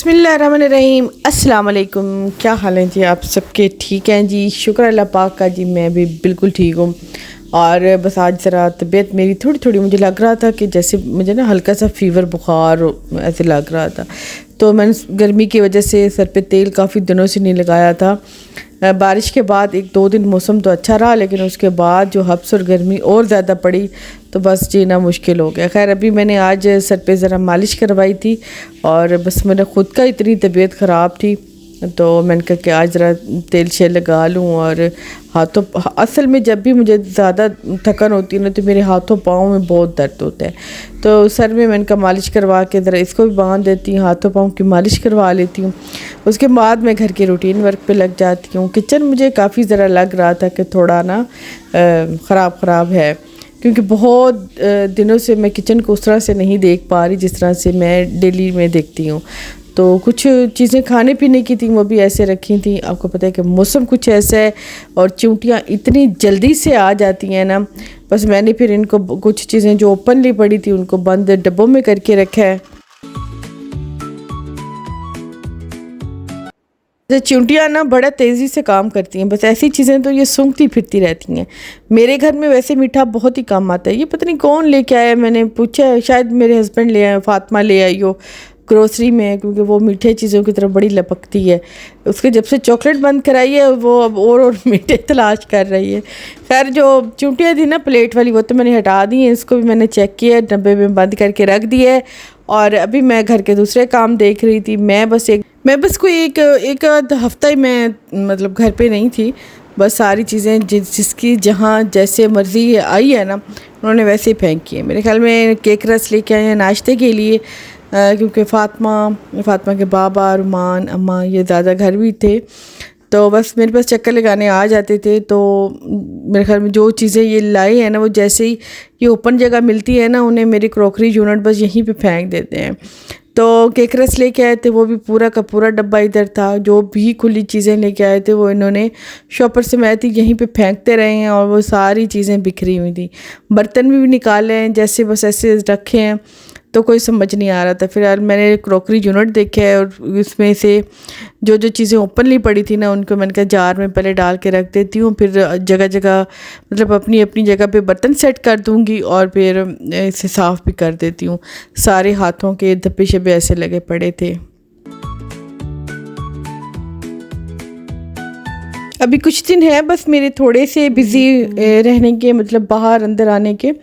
बिस्मिल्लाहिर्रहमानिर्रहीम अस्सलाम वालेकुम। क्या हाल है जी? आप सबके ठीक हैं जी? शुक्र अल्लाह पाक का जी, मैं भी बिल्कुल ठीक हूँ। और बस आज ज़रा तबीयत मेरी थोड़ी थोड़ी, मुझे लग रहा था कि जैसे मुझे ना हल्का सा फ़ीवर बुखार ऐसे लग रहा था। तो मैंने गर्मी की वजह से सर पे तेल काफ़ी दिनों से नहीं लगाया था। बारिश के बाद एक दो दिन मौसम तो अच्छा रहा, लेकिन उसके बाद जो हब्स और गर्मी और ज़्यादा पड़ी तो बस जीना मुश्किल हो गया। खैर अभी मैंने आज सर पे ज़रा मालिश करवाई थी और बस मेरा ख़ुद का इतनी तबीयत ख़राब थी तो मैंने कहा कि आज ज़रा तेल शेल लगा लूँ। और हाथों, असल में जब भी मुझे ज़्यादा थकन होती है ना तो मेरे हाथों पाँव में बहुत दर्द होता है। तो सर में मैंने कहा मालिश करवा के ज़रा इसको भी बांध देती हूँ, हाथों पाँव की मालिश करवा लेती हूँ। उसके बाद मैं घर के रूटीन वर्क पे लग जाती हूँ। किचन मुझे काफ़ी ज़रा लग रहा था कि थोड़ा ना ख़राब है, क्योंकि बहुत दिनों से मैं किचन को उस तरह से नहीं देख पा रही जिस तरह से मैं डेली में देखती हूँ। तो कुछ चीज़ें खाने पीने की थी वो भी ऐसे रखी थी। आपको पता है कि मौसम कुछ ऐसा है और चींटियाँ इतनी जल्दी से आ जाती हैं ना, बस मैंने फिर इनको कुछ चीज़ें जो ओपनली पड़ी थी उनको बंद डब्बों में करके रखा है। चींटियाँ ना बड़ा तेज़ी से काम करती हैं, बस ऐसी चीज़ें तो ये सूंघती फिरती रहती हैं। मेरे घर में वैसे मीठा बहुत ही कम आता है, ये पता नहीं कौन लेके आया। मैंने पूछा, शायद मेरे हस्बैंड ले आए, फातिमा ले आई हो ग्रोसरी में, क्योंकि वो मीठे चीज़ों की तरफ बड़ी लपकती है। उसके जब से चॉकलेट बंद कराई है वो अब और मीठे तलाश कर रही है। खैर जो चींटियाँ थी ना प्लेट वाली वो तो मैंने हटा दी है, इसको भी मैंने चेक किया, डब्बे में बंद करके रख दिया है। और अभी मैं घर के दूसरे काम देख रही थी। मैं बस कोई एक आध हफ्ता ही मैं मतलब घर पे नहीं थी। बस सारी चीज़ें जिसकी जहाँ जैसे मर्ज़ी आई है ना उन्होंने वैसे ही फेंकी है। मेरे ख्याल में केक रस लेके आए हैं नाश्ते के लिए, क्योंकि फातिमा के बाबा, रुमान, अम्मा ये ज़्यादा घर भी थे तो बस मेरे पास चक्कर लगाने आ जाते थे। तो मेरे ख्याल में जो चीज़ें ये लाए हैं ना वो जैसे ही ये ओपन जगह मिलती है ना उन्हें मेरी क्रॉकरी यूनिट बस यहीं पे फेंक देते हैं। तो केक रस लेके आए थे, वो भी पूरा का पूरा डब्बा इधर था। जो भी खुली चीज़ें लेके आए थे वो इन्होंने शॉपर से मैं थी यहीं पे फेंकते रहे हैं और वो सारी चीज़ें बिखरी हुई थी। बर्तन भी निकाले हैं जैसे बस ऐसे रखे हैं, तो कोई समझ नहीं आ रहा था। फिर यार मैंने क्रॉकरी यूनिट देखा है और उसमें से जो चीज़ें ओपनली पड़ी थी ना उनको मैंने कहा जार में पहले डाल के रख देती हूँ, फिर जगह जगह मतलब अपनी अपनी जगह पे बर्तन सेट कर दूँगी और फिर इसे साफ़ भी कर देती हूँ। सारे हाथों के धब्बे शब्बे ऐसे लगे पड़े थे। अभी कुछ दिन है बस मेरे थोड़े से बिज़ी रहने के, मतलब बाहर अंदर आने के।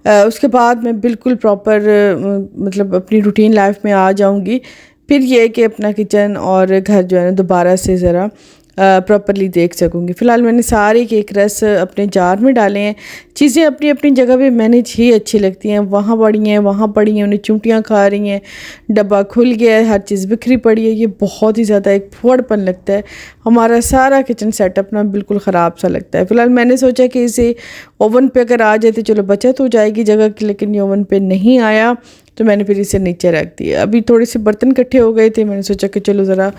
उसके बाद मैं बिल्कुल प्रॉपर मतलब अपनी रूटीन लाइफ में आ जाऊंगी। फिर ये है कि अपना किचन और घर जो है ना दोबारा से ज़रा प्रॉपरली देख सकूँगी। फ़िलहाल मैंने सारे केक रस अपने जार में डाले हैं। चीज़ें अपनी अपनी जगह पे मैनेज ही अच्छी लगती हैं। वहाँ पड़ी हैं, वहाँ पड़ी हैं, उन्हें चींटियाँ खा रही हैं, डब्बा खुल गया है, हर चीज़ बिखरी पड़ी है। ये बहुत ही ज़्यादा एक फुहड़पन लगता है। हमारा सारा किचन सेटअप ना बिल्कुल ख़राब सा लगता है। फ़िलहाल मैंने सोचा कि इसे ओवन पे अगर आ जाए तो चलो बचत हो जाएगी जगह की, लेकिन ये ओवन पे नहीं आया तो मैंने फिर इसे नीचे रख दिया। अभी थोड़े से बर्तन इकट्ठे हो गए थे, मैंने सोचा कि चलो ज़रा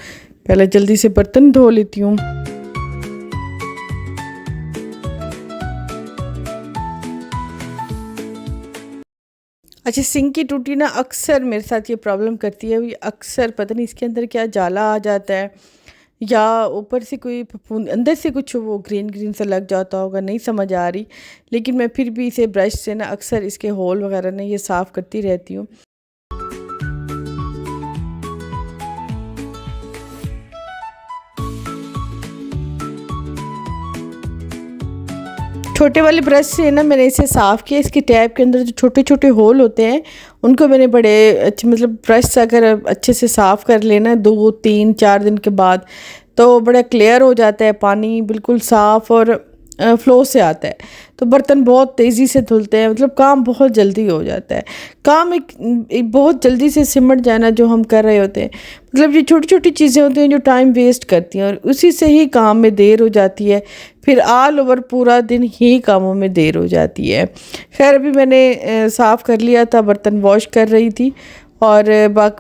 पहले जल्दी से बर्तन धो लेती हूँ। अच्छा, सिंक की टूटी ना अक्सर मेरे साथ ये प्रॉब्लम करती है। ये अक्सर पता नहीं इसके अंदर क्या जाला आ जाता है या ऊपर से कोई फफूंद, अंदर से कुछ वो ग्रीन ग्रीन सा लग जाता होगा, नहीं समझ आ रही। लेकिन मैं फिर भी इसे ब्रश से ना अक्सर इसके होल वगैरह ना ये साफ़ करती रहती हूँ। छोटे वाले ब्रश से ना मैंने इसे साफ़ किया। इसके टैप के अंदर जो छोटे छोटे होल होते हैं उनको मैंने बड़े अच्छे, मतलब ब्रश से अगर अच्छे से साफ़ कर लेना 2 3 4 दिन के बाद तो बड़ा क्लियर हो जाता है, पानी बिल्कुल साफ़ और फ़्लो से आता है। तो बर्तन बहुत तेज़ी से धुलते हैं, मतलब काम बहुत जल्दी हो जाता है। काम एक बहुत जल्दी से सिमट जाना जो हम कर रहे होते हैं, मतलब ये छोटी छोटी चीज़ें होती हैं जो टाइम वेस्ट करती हैं और उसी से ही काम में देर हो जाती है। फिर ऑल ओवर पूरा दिन ही कामों में देर हो जाती है। खैर अभी मैंने साफ़ कर लिया था, बर्तन वॉश कर रही थी। और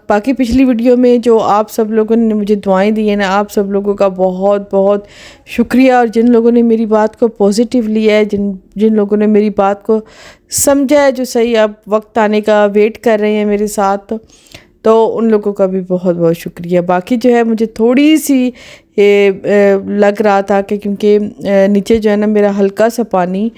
बाकी पिछली वीडियो में जो आप सब लोगों ने मुझे दुआएं दी हैं ना, आप सब लोगों का बहुत बहुत शुक्रिया। और जिन लोगों ने मेरी बात को पॉजिटिव लिया है, जिन लोगों ने मेरी बात को समझा है, जो सही अब वक्त आने का वेट कर रहे हैं मेरे साथ, तो उन लोगों का भी बहुत बहुत शुक्रिया। बाकी जो है मुझे थोड़ी सी लग रहा था कि क्योंकि नीचे जो है ना मेरा हल्का सा पानी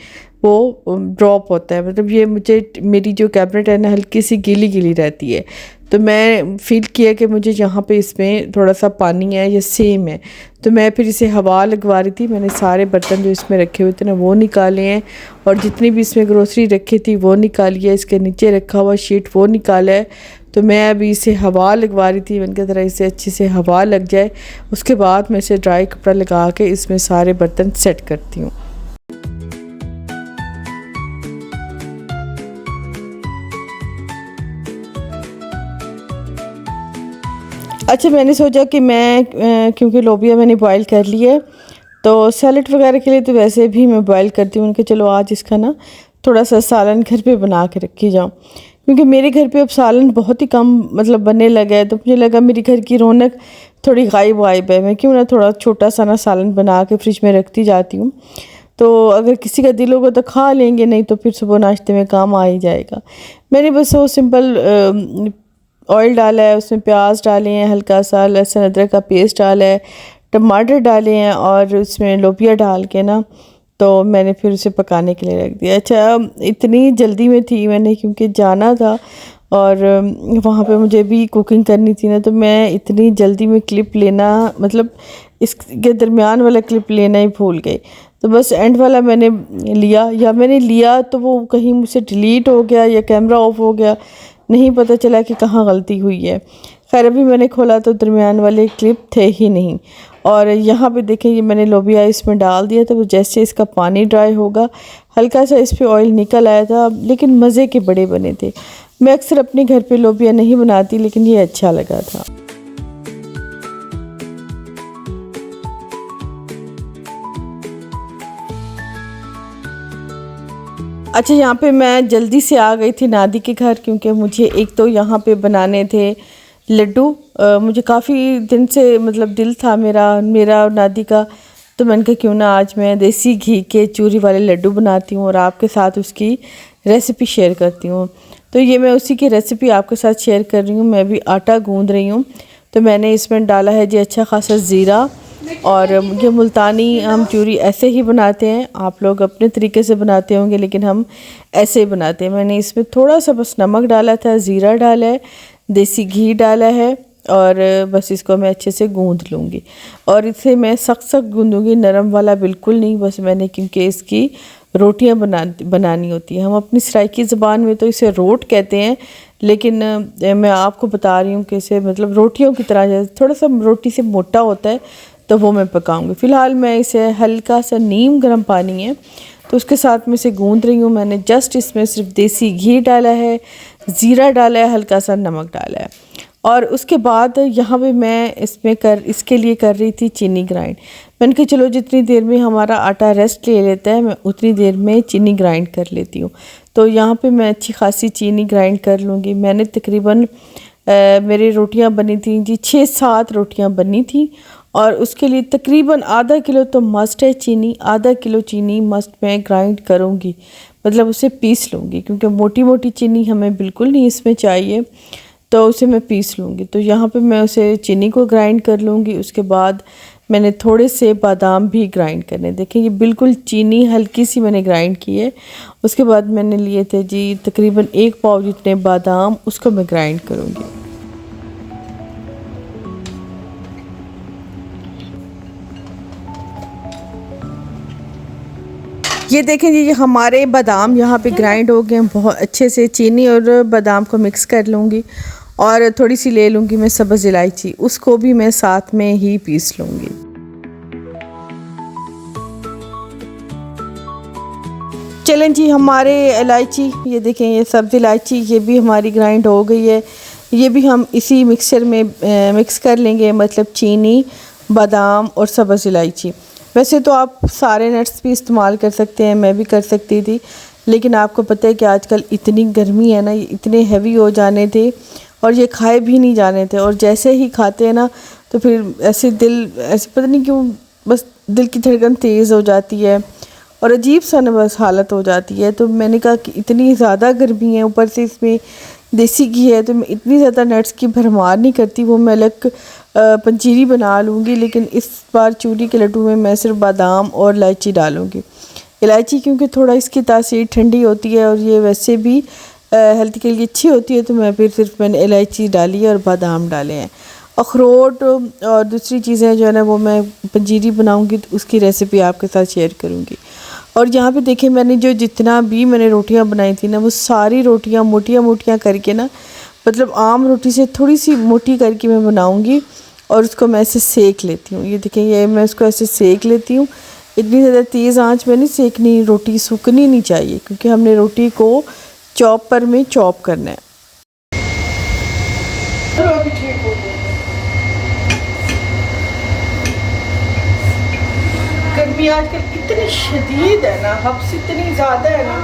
वो ड्रॉप होता है, मतलब ये मुझे मेरी जो कैबिनेट है ना हल्की सी गीली गीली रहती है, तो मैं फ़ील किया कि मुझे यहाँ पे इसमें थोड़ा सा पानी है या सेम है, तो मैं फिर इसे हवा लगवा रही थी। मैंने सारे बर्तन जो इसमें रखे हुए थे ना वो निकाले हैं, और जितनी भी इसमें ग्रोसरी रखी थी वो निकाली है, इसके नीचे रखा हुआ शीट वो निकाला है। तो मैं अभी इसे हवा लगवा रही थी, मैंने कहा ज़रा इसे अच्छे से हवा लग जाए, उसके बाद मैं इसे ड्राई कपड़ा लगा के इसमें सारे बर्तन सेट करती हूँ। अच्छा, मैंने सोचा कि मैं क्योंकि लोबिया मैंने बॉईल कर ली है, तो सैलड वगैरह के लिए तो वैसे भी मैं बॉईल करती हूँ कि चलो आज इसका ना थोड़ा सा सालन घर पे बना के रखी जाऊँ, क्योंकि मेरे घर पे अब सालन बहुत ही कम मतलब बनने लगा है, तो मुझे लगा मेरी घर की रौनक थोड़ी गायब वायब है, मैं क्यों ना थोड़ा छोटा सा ना सालन बना के फ्रिज में रखती जाती हूँ, तो अगर किसी का दिल होगा तो खा लेंगे, नहीं तो फिर सुबह नाश्ते में काम आ ही जाएगा। मैंने बस वो सिंपल ऑयल डाला है, उसमें प्याज डाले हैं, हल्का सा लहसुन अदरक का पेस्ट डाला है, टमाटर डाले हैं, और उसमें लोबिया डाल के ना तो मैंने फिर उसे पकाने के लिए रख दिया। अच्छा, इतनी जल्दी में थी मैंने क्योंकि जाना था और वहाँ पे मुझे भी कुकिंग करनी थी ना, तो मैं इतनी जल्दी में क्लिप लेना मतलब इसके दरमियान वाला क्लिप लेना ही भूल गई, तो बस एंड वाला मैंने लिया तो वो कहीं मुझसे डिलीट हो गया या कैमरा ऑफ हो गया, नहीं पता चला कि कहाँ गलती हुई है। खैर अभी मैंने खोला तो दरमियान वाले क्लिप थे ही नहीं। और यहाँ पे देखें ये मैंने लोबिया इसमें डाल दिया था, तो जैसे इसका पानी ड्राई होगा हल्का सा इस पर ऑयल निकल आया था, लेकिन मज़े के बड़े बने थे। मैं अक्सर अपने घर पे लोबिया नहीं बनाती, लेकिन ये अच्छा लगा था। अच्छा, यहाँ पे मैं जल्दी से आ गई थी नादी के घर, क्योंकि मुझे एक तो यहाँ पे बनाने थे लड्डू। मुझे काफ़ी दिन से मतलब दिल था मेरा और नादी का, तो मैंने कहा क्यों ना आज मैं देसी घी के चूरी वाले लड्डू बनाती हूँ और आपके साथ उसकी रेसिपी शेयर करती हूँ। तो ये मैं उसी की रेसिपी आपके साथ शेयर कर रही हूँ। मैं भी आटा गूँध रही हूँ, तो मैंने इसमें डाला है जी अच्छा खासा ज़ीरा, और ये मुल्तानी हम चूरी ऐसे ही बनाते हैं, आप लोग अपने तरीके से बनाते होंगे, लेकिन हम ऐसे ही बनाते हैं। मैंने इसमें थोड़ा सा बस नमक डाला था, ज़ीरा डाला है, देसी घी डाला है, और बस इसको मैं अच्छे से गूँध लूँगी। और इसे मैं सख्त गूँधूँगी, नरम वाला बिल्कुल नहीं। बस मैंने क्योंकि इसकी रोटियां बनानी होती हैं, हम अपनी सराइकी ज़बान में तो इसे रोट कहते हैं, लेकिन मैं आपको बता रही हूँ कि इसे मतलब रोटियों की तरह थोड़ा सा रोटी से मोटा होता है, तो वो मैं पकाऊंगी। फ़िलहाल मैं इसे हल्का सा नीम गर्म पानी है तो उसके साथ में इसे गूँध रही हूँ। मैंने जस्ट इसमें सिर्फ देसी घी डाला है, ज़ीरा डाला है, हल्का सा नमक डाला है, और उसके बाद यहाँ पे मैं इसके लिए कर रही थी चीनी ग्राइंड। मैंने कहा चलो जितनी देर में हमारा आटा रेस्ट ले लेता है मैं उतनी देर में चीनी ग्राइंड कर लेती हूँ। तो यहाँ पे मैं अच्छी खासी चीनी ग्राइंड कर लूँगी। मैंने तकरीबन मेरी रोटियाँ बनी थी जी 6-7 रोटियाँ बनी थी, और उसके लिए तकरीबन आधा किलो तो मस्ट है चीनी, आधा किलो चीनी मस्ट मैं ग्राइंड करूँगी, मतलब उसे पीस लूँगी, क्योंकि मोटी मोटी चीनी हमें बिल्कुल नहीं इसमें चाहिए, तो उसे मैं पीस लूँगी। तो यहाँ पे मैं उसे चीनी को ग्राइंड कर लूँगी। उसके बाद मैंने थोड़े से बादाम भी ग्राइंड करने, देखें ये बिल्कुल चीनी हल्की सी मैंने ग्राइंड की है। उसके बाद मैंने लिए थे जी तकरीबन 1 पाव जितने बादाम, उसको मैं ग्राइंड करूँगी। ये देखें जी, ये हमारे बादाम यहाँ पे ग्राइंड हो गए बहुत अच्छे से। चीनी और बादाम को मिक्स कर लूँगी, और थोड़ी सी ले लूँगी मैं सब्ज़ इलायची, उसको भी मैं साथ में ही पीस लूँगी। चलें जी, हमारे इलायची ये देखें, ये सब्ज़ इलायची ये भी हमारी ग्राइंड हो गई है। ये भी हम इसी मिक्सचर में मिक्स कर लेंगे, मतलब चीनी, बादाम और सब्ज़ इलायची। वैसे तो आप सारे नट्स भी इस्तेमाल कर सकते हैं, मैं भी कर सकती थी, लेकिन आपको पता है कि आजकल इतनी गर्मी है ना, ये इतने हैवी हो जाने थे और ये खाए भी नहीं जाने थे, और जैसे ही खाते हैं ना तो फिर ऐसे पता नहीं क्यों बस दिल की धड़कन तेज़ हो जाती है और अजीब सा ना बस हालत हो जाती है। तो मैंने कहा कि इतनी ज़्यादा गर्मी है, ऊपर से इसमें देसी घी है तो मैं इतनी ज़्यादा नट्स की भरमार नहीं करती, वो मैं अलग पंजीरी बना लूँगी। लेकिन इस बार चूरी के लड्डू में मैं सिर्फ बादाम और इलायची डालूँगी। इलायची क्योंकि थोड़ा इसकी तासीर ठंडी होती है और ये वैसे भी हेल्थ के लिए अच्छी होती है, तो मैं फिर सिर्फ मैंने इलायची डाली है और बादाम डाले हैं। अखरोट और दूसरी चीज़ें जो है ना वो मैं पंजीरी बनाऊँगी तो उसकी रेसिपी आपके साथ शेयर करूँगी। और यहाँ पे देखिए मैंने जो जितना भी मैंने रोटियाँ बनाई थी ना, वो सारी रोटियाँ मोटियाँ मोटियाँ करके ना, मतलब आम रोटी से थोड़ी सी मोटी करके मैं बनाऊँगी और उसको मैं ऐसे सेक लेती हूँ। ये देखिए ये मैं उसको ऐसे सेक लेती हूँ। इतनी ज़्यादा तेज़ आंच में नहीं सेकनी, रोटी सूखनी नहीं चाहिए क्योंकि हमने रोटी को चॉपर में चॉप करना है। गर्मी आजकल इतनी शदीद है ना, हब्स इतनी ज़्यादा है ना,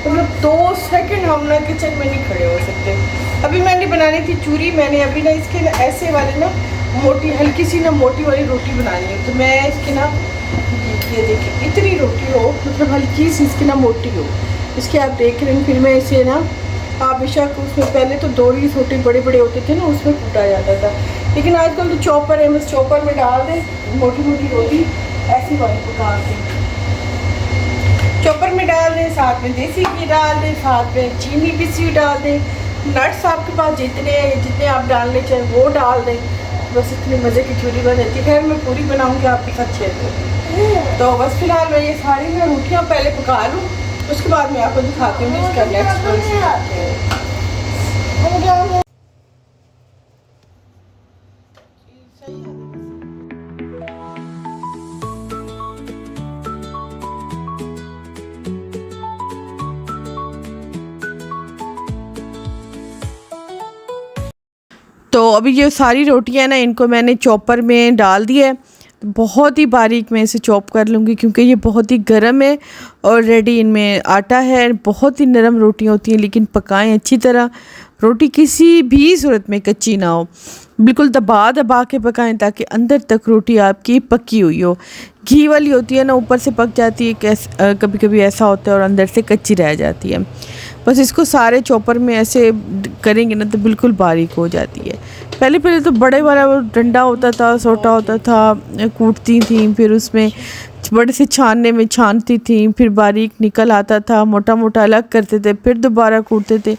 मतलब 2 सेकंड हम ना किचन में नहीं खड़े हो सकते। अभी मैंने बनानी थी चूरी, मैंने अभी ना इसके ना ऐसे वाले ना मोटी हल्की सी ना मोटी वाली रोटी बनानी है। तो मैं इसकी ना ये देखिए इतनी रोटी हो, मतलब हल्की सी इसकी ना मोटी हो, इसके आप देख रहे हैं। फिर मैं इसे ना आप बेशक उसमें पहले तो 2 ही छोटे बड़े बड़े होते थे ना, उसमें कूटा जाता था, लेकिन आजकल तो चॉपर है, बस चॉपर में डाल दें मोटी मोटी रोटी ऐसी वाली पका के चॉपर में डाल दें, साथ में देसी घी डाल दें, साथ में चीनी पिसी डाल दें, नट्स आपके पास जितने आप डालने चाहें वो डाल दें, बस इतनी मज़े की चूरी बन जाती है। खैर मैं पूरी बनाऊंगी आपके साथ शेयर करूँगी। तो बस फिलहाल मैं ये सारी मैं रोटियाँ पहले पका लूँ, उसके बाद मैं आपको दिखाती हूँ इसका नेक्स्ट प्रोसेस। तो अभी ये सारी रोटियां ना इनको मैंने चॉपर में डाल दिया है। बहुत ही बारीक मैं इसे चॉप कर लूँगी क्योंकि ये बहुत ही गर्म है और रेडी इनमें आटा है। बहुत ही नरम रोटियां होती हैं, लेकिन पकाएं अच्छी तरह, रोटी किसी भी सूरत में कच्ची ना हो, बिल्कुल दबा दबा के पकाएं ताकि अंदर तक रोटी आपकी पकी हुई हो। घी वाली होती है ना, ऊपर से पक जाती है, कभी कभी ऐसा होता है और अंदर से कच्ची रह जाती है। बस इसको सारे चॉपर में ऐसे करेंगे ना तो बिल्कुल बारीक हो जाती है। पहले पहले तो बड़े वाला वो डंडा होता था, सोटा होता था, कूटती थी, फिर उसमें बड़े से छानने में छानती थी, फिर बारीक निकल आता था, मोटा मोटा अलग करते थे, फिर दोबारा कूटते थे।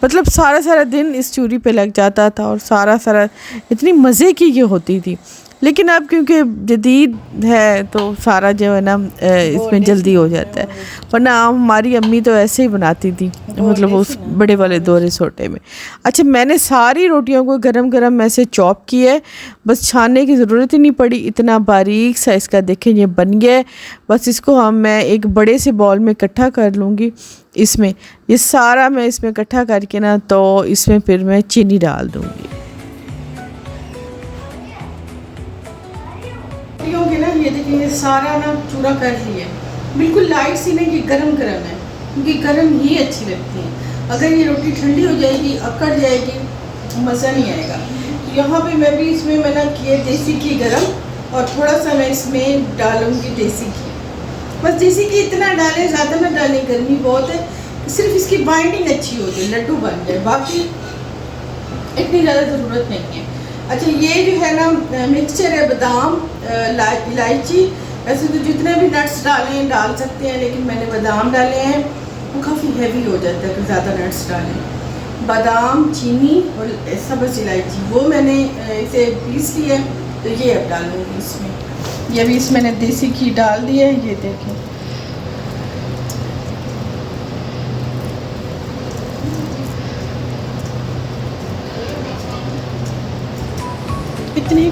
मतलब सारा सारा दिन इस चूरी पे लग जाता था और सारा सारा इतनी मज़े की ये होती थी। लेकिन अब क्योंकि जदीद है तो सारा जो है ना इसमें जल्दी हो जाता है, वरना हमारी अम्मी तो ऐसे ही बनाती थी, मतलब उस बड़े वाले दोरे सोटे में। अच्छा, मैंने सारी रोटियों को गरम गरम ऐसे चॉप किया है, बस छानने की ज़रूरत ही नहीं पड़ी, इतना बारीक सा इसका देखें ये बन गया है। बस इसको मैं एक बड़े से बॉल में इकट्ठा कर लूँगी। इसमें ये सारा मैं इसमें इकट्ठा करके ना तो इसमें फिर मैं चीनी डाल दूँगी। ना ये देखिए ये सारा ना चूरा कर लिया, बिल्कुल लाइट सी नहीं, ये गरम गरम है क्योंकि गरम ही अच्छी लगती है। अगर ये रोटी ठंडी हो जाएगी, अकड़ जाएगी, मज़ा नहीं आएगा। तो यहाँ पे मैं भी इसमें मैंने किए देसी घी गरम और थोड़ा सा मैं इसमें डालूँगी देसी घी। बस देसी घी इतना डालें, ज़्यादा ना डालें, गर्मी बहुत है, सिर्फ इसकी बाइंडिंग अच्छी हो जाए, लड्डू बन जाए, बाकी इतनी ज़्यादा ज़रूरत नहीं है। अच्छा, ये जो है ना मिक्सचर है बादाम इलायची, वैसे तो जितने भी नट्स डालें डाल सकते हैं, लेकिन मैंने बादाम डाले हैं, वो काफ़ी हैवी हो जाता है अगर ज़्यादा नट्स डालें। बादाम, चीनी और ऐसा बस इलायची, वो मैंने इसे पीस लिया है, तो ये अब डालूँगी इसमें। ये भी इसमें मैंने देसी घी डाल दिया है, ये देखें। इतने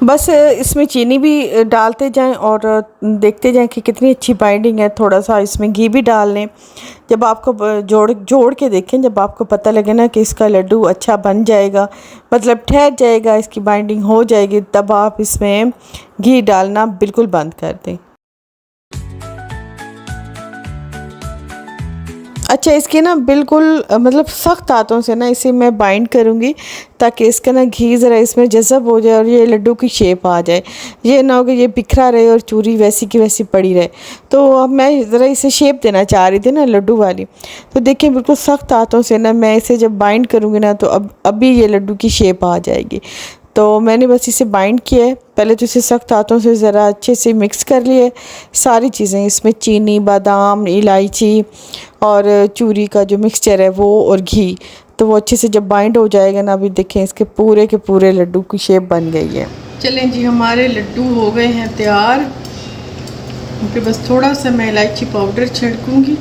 बस इसमें चीनी भी डालते जाएं और देखते जाएं कि कितनी अच्छी बाइंडिंग है। थोड़ा सा इसमें घी भी डाल लें। जब आपको जोड़ के देखें, जब आपको पता लगे ना कि इसका लड्डू अच्छा बन जाएगा, मतलब ठहर जाएगा, इसकी बाइंडिंग हो जाएगी, तब आप इसमें घी डालना बिल्कुल बंद कर दें। अच्छा, इसके ना बिल्कुल मतलब सख्त हाथों से ना इसे मैं बाइंड करूँगी, ताकि इसका ना घी ज़रा इसमें जज़ब हो जाए और ये लड्डू की शेप आ जाए। ये ना हो कि ये बिखरा रहे और चूरी वैसी की वैसी पड़ी रहे। तो अब मैं ज़रा इसे शेप देना चाह रही थी ना लड्डू वाली। तो देखिए बिल्कुल सख्त हाथों से ना मैं इसे जब बाइंड करूँगी ना, तो अब अभी ये लड्डू की शेप आ जाएगी। तो मैंने बस इसे बाइंड किया है। पहले तो इसे सख्त हाथों से ज़रा अच्छे से मिक्स कर लिए सारी चीज़ें, इसमें चीनी, बादाम, इलायची और चूरी का जो मिक्सचर है वो, और घी। तो वो अच्छे से जब बाइंड हो जाएगा ना, अभी देखें इसके पूरे के पूरे लड्डू की शेप बन गई है। चलें जी, हमारे लड्डू हो गए हैं तैयार। उनके बस थोड़ा सा मैं इलायची पाउडर छिड़कूँगी।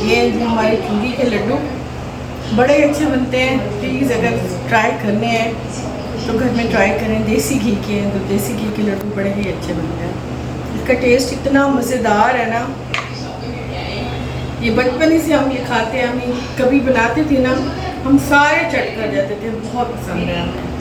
ये हमारे चूरी के लड्डू बड़े अच्छे बनते हैं। प्लीज़ अगर ट्राई करने हैं तो घर में ट्राई करें। देसी घी के हैं तो देसी घी के लड्डू बड़े ही अच्छे बनते हैं। इसका टेस्ट इतना मज़ेदार है ना, ये बचपन ही से हम ये खाते हैं। हम कभी बनाते थे ना, हम सारे चट कर जाते थे। बहुत पसंद है हमें।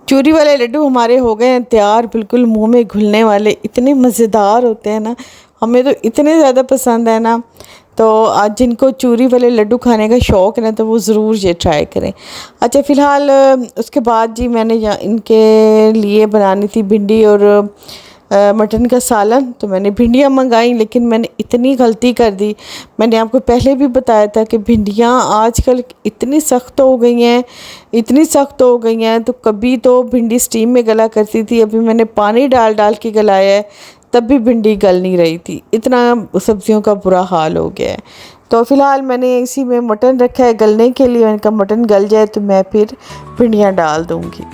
चूरी वाले लड्डू हमारे हो गए हैं तैयार, बिल्कुल मुंह में घुलने वाले, इतने मज़ेदार होते हैं ना, हमें तो इतने ज़्यादा पसंद है ना। तो आज जिनको चूरी वाले लड्डू खाने का शौक़ है ना, तो वो ज़रूर ये ट्राई करें। अच्छा, फ़िलहाल उसके बाद जी मैंने इनके लिए बनानी थी भिंडी और मटन का सालन। तो मैंने भिंडियाँ मंगाई, लेकिन मैंने इतनी गलती कर दी। मैंने आपको पहले भी बताया था कि भिंडियाँ आजकल इतनी सख्त हो गई हैं, इतनी सख्त हो गई हैं। तो कभी तो भिंडी स्टीम में गला करती थी, अभी मैंने पानी डाल डाल के गलाया है, तब भी भिंडी गल नहीं रही थी। इतना सब्ज़ियों का बुरा हाल हो गया है। तो फ़िलहाल मैंने इसी में मटन रखा है गलने के लिए। मैंने कहा मटन गल जाए तो मैं फिर भिंडियाँ डाल दूँगी।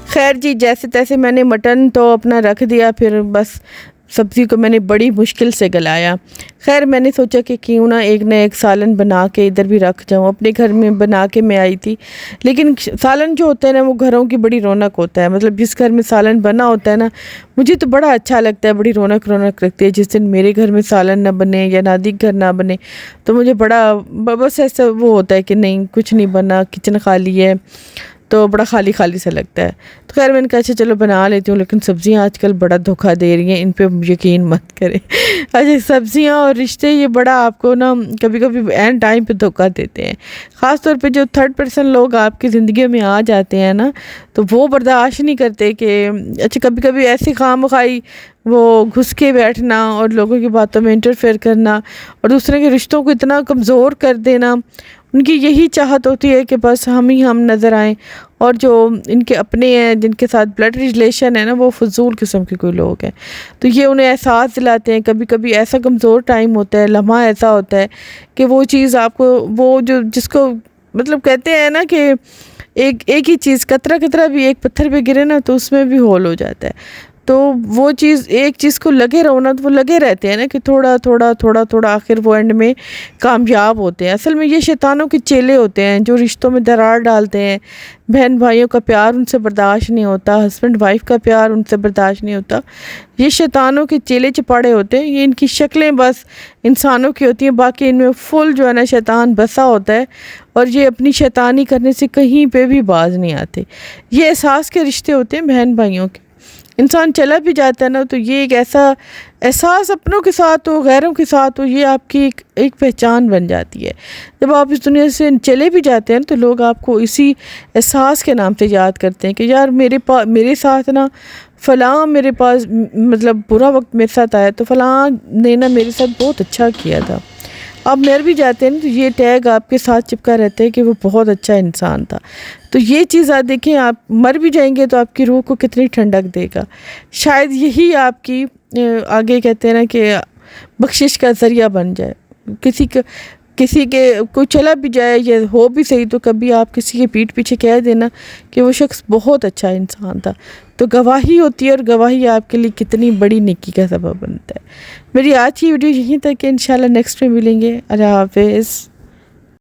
खैर जी, जैसे तैसे मैंने मटन तो अपना रख दिया, फिर बस सब्ज़ी को मैंने बड़ी मुश्किल से गलाया। खैर मैंने सोचा कि क्यों ना एक न एक सालन बना के इधर भी रख जाऊँ। अपने घर में बना के मैं आई थी, लेकिन सालन जो होता है ना, वो घरों की बड़ी रौनक होता है। मतलब जिस घर में सालन बना होता है ना, मुझे तो बड़ा अच्छा लगता है, बड़ी रौनक रौनक लगती है। जिस दिन मेरे घर में सालन ना बने या नादी घर ना बने, तो मुझे बड़ा बस ऐसा वो होता है कि नहीं, कुछ नहीं बना, किचन खाली है, तो बड़ा खाली खाली सा लगता है। तो खैर मैंने कहा अच्छा चलो बना लेती हूँ। लेकिन सब्ज़ियाँ आजकल बड़ा धोखा दे रही हैं, इन पे यकीन मत करें। अच्छा, सब्ज़ियाँ और रिश्ते ये बड़ा आपको ना कभी कभी एंड टाइम पे धोखा देते हैं। ख़ास तौर पे जो थर्ड पर्सन लोग आपकी ज़िंदगी में आ जाते हैं ना, तो वो बर्दाश्त नहीं करते कि अच्छा, कभी कभी ऐसी खामखाई वो घुस के बैठना और लोगों की बातों में इंटरफेयर करना और दूसरे के रिश्तों को इतना कमज़ोर कर देना। उनकी यही चाहत होती है कि बस हम ही हम नज़र आएं, और जो इनके अपने हैं, जिनके साथ ब्लड रिलेशन है ना, वो फजूल किस्म के कोई लोग हैं। तो ये उन्हें एहसास दिलाते हैं। कभी कभी ऐसा कमज़ोर टाइम होता है, लम्हा ऐसा होता है कि वो चीज़ आपको, वो जो जिसको मतलब कहते हैं ना कि एक ही चीज़, कतरा कतरा भी एक पत्थर पे गिरे ना, तो उसमें भी होल हो जाता है। तो वो चीज़, एक चीज़ को लगे रहो ना, तो वो लगे रहते हैं ना कि थोड़ा थोड़ा थोड़ा थोड़ा, आखिर वो एंड में कामयाब होते हैं। असल में ये शैतानों के चेले होते हैं जो रिश्तों में दरार डालते हैं। बहन भाइयों का प्यार उनसे बर्दाश्त नहीं होता, हस्बैंड वाइफ का प्यार उनसे बर्दाश्त नहीं होता। ये शैतानों के चेले चपाड़े होते हैं। ये इनकी शक्लें बस इंसानों की होती हैं, बाकी इनमें फुल जो है ना शैतान बसा होता है, और ये अपनी शैतानी करने से कहीं पे भी बाज नहीं आते। ये एहसास के रिश्ते होते हैं बहन भाइयों के। इंसान चला भी जाता है ना, तो ये एक ऐसा एहसास अपनों के साथ हो, गैरों के साथ हो, ये आपकी एक पहचान बन जाती है। जब आप इस दुनिया से चले भी जाते हैं तो लोग आपको इसी एहसास के नाम से याद करते हैं कि यार मेरे साथ ना फ़लाँ, मेरे पास मतलब बुरा वक्त मेरे साथ आया तो फ़लाँ ने ना मेरे साथ बहुत अच्छा किया था। आप मर भी जाते हैं ना, तो ये टैग आपके साथ चिपका रहता है कि वो बहुत अच्छा इंसान था। तो ये चीज़ आप देखें, आप मर भी जाएंगे तो आपकी रूह को कितनी ठंडक देगा। शायद यही आपकी आगे कहते हैं ना कि बख्शिश का ज़रिया बन जाए। किसी के कोई चला भी जाए या हो भी सही, तो कभी आप किसी के पीठ पीछे कह देना कि वो शख्स बहुत अच्छा इंसान था, तो गवाही होती है, और गवाही आपके लिए कितनी बड़ी नेकी का सबब बनता है। मेरी आज की वीडियो यहीं तक है। इंशाल्लाह नेक्स्ट में मिलेंगे। अल्लाह हाफ़िज़।